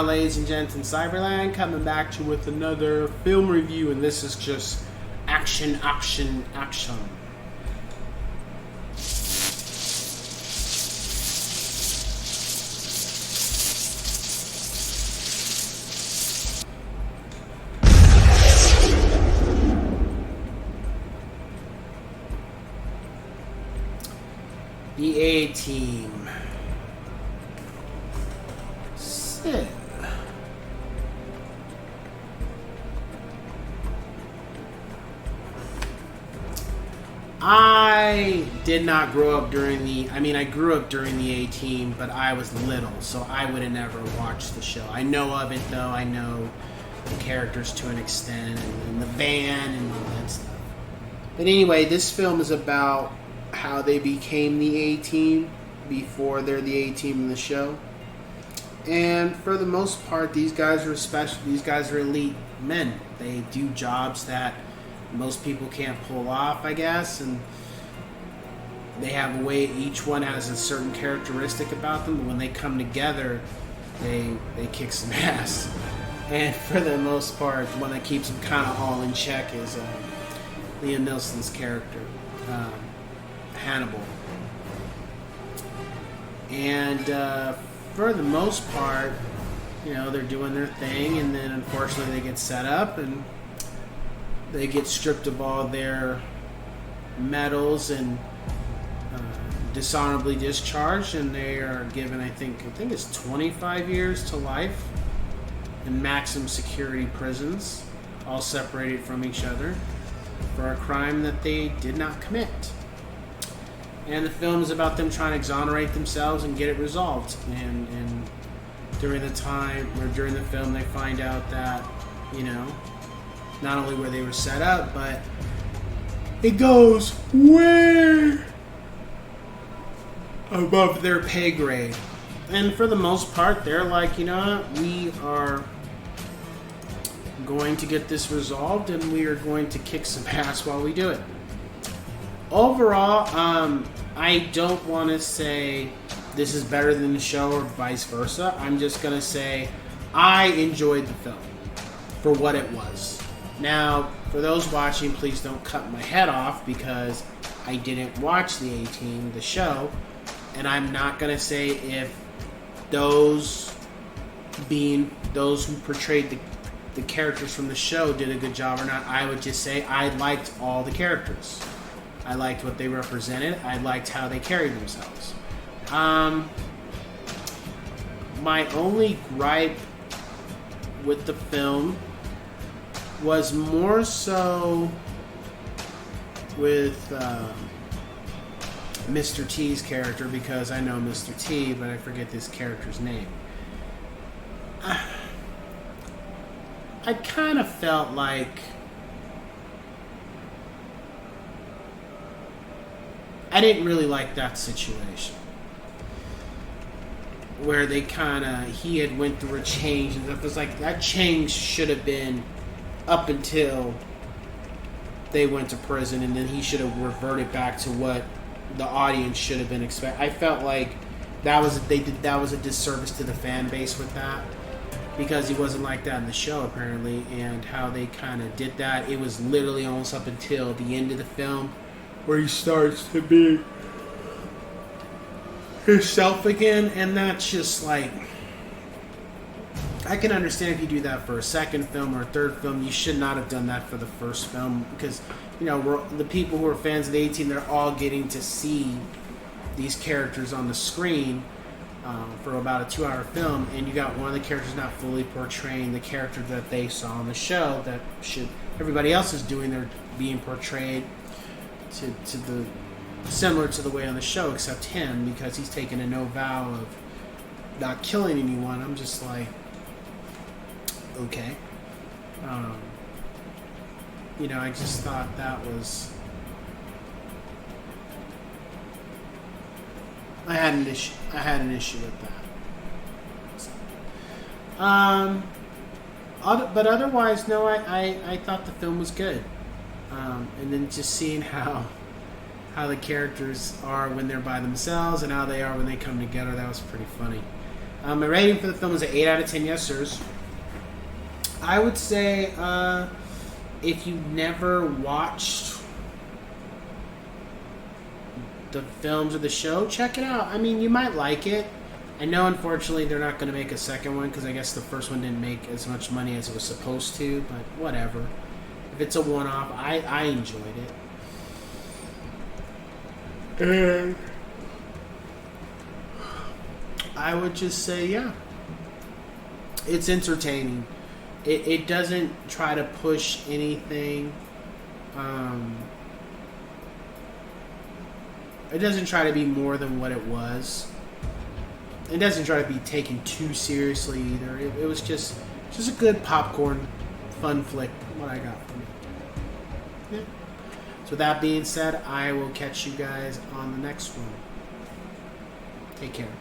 ladies and gents in Cyberland, coming back to you with another film review, and this is just action, action, action. The A-Team. Sid. I did not grow up during I grew up during the A-Team, but I was little, so I would have never watched the show. I know of it, though. I know the characters to an extent, and the band, and all that stuff. But anyway, this film is about how they became the A-Team before they're the A-Team in the show. And for the most part, these guys are special. These guys are elite men. They do jobs that most people can't pull off, I guess. And they have a way. Each one has a certain characteristic about them. But when they come together, they kick some ass. And for the most part, the one that keeps them kind of all in check is Liam Neeson's character, Hannibal. And for the most part, they're doing their thing, and then unfortunately they get set up and they get stripped of all their medals and dishonorably discharged, and they are given, I think it's 25 years to life in maximum security prisons, all separated from each other for a crime that they did not commit. And the film is about them trying to exonerate themselves and get it resolved. And during the film, they find out that, not only where they were set up, but it goes way above their pay grade. And for the most part, they're like, we are going to get this resolved, and we are going to kick some ass while we do it. Overall, I don't want to say this is better than the show or vice versa. I'm just going to say I enjoyed the film for what it was. Now, for those watching, please don't cut my head off because I didn't watch the A-Team, the show, and I'm not going to say if those who portrayed the characters from the show did a good job or not. I would just say I liked all the characters. I liked what they represented. I liked how they carried themselves. My only gripe with the film was more so with Mr. T's character, because I know Mr. T, but I forget this character's name. I kind of felt like I didn't really like that situation where he had went through a change, and it was like that change should have been up until they went to prison, and then he should have reverted back to what the audience should have been expecting. I felt like that was a disservice to the fan base with that, because he wasn't like that in the show apparently, and how they kind of did that. It was literally almost up until the end of the film where he starts to be himself again, and that's just like, I can understand if you do that for a second film or a third film. You should not have done that for the first film, because the people who are fans of the A-Team, they're all getting to see these characters on the screen for about a 2-hour film, and you got one of the characters not fully portraying the character that they saw on the show that everybody else is doing. They're being portrayed to the similar to the way on the show, except him, because he's taken a no vow of not killing anyone. I'm just like, okay. I just thought that was, I had an issue with that. But otherwise, no, I thought the film was good. And then just seeing how the characters are when they're by themselves and how they are when they come together, that was pretty funny. My rating for the film is an 8 out of 10 yes sirs. I would say if you've never watched the films or the show, check it out. I mean, you might like it. I know, unfortunately, they're not going to make a second one because I guess the first one didn't make as much money as it was supposed to, but whatever. If it's a one-off, I enjoyed it. And I would just say, yeah, it's entertaining. It doesn't try to push anything. It doesn't try to be more than what it was. It doesn't try to be taken too seriously either. It was just a good popcorn, fun flick. What I got from it. Yeah. So with that being said, I will catch you guys on the next one. Take care.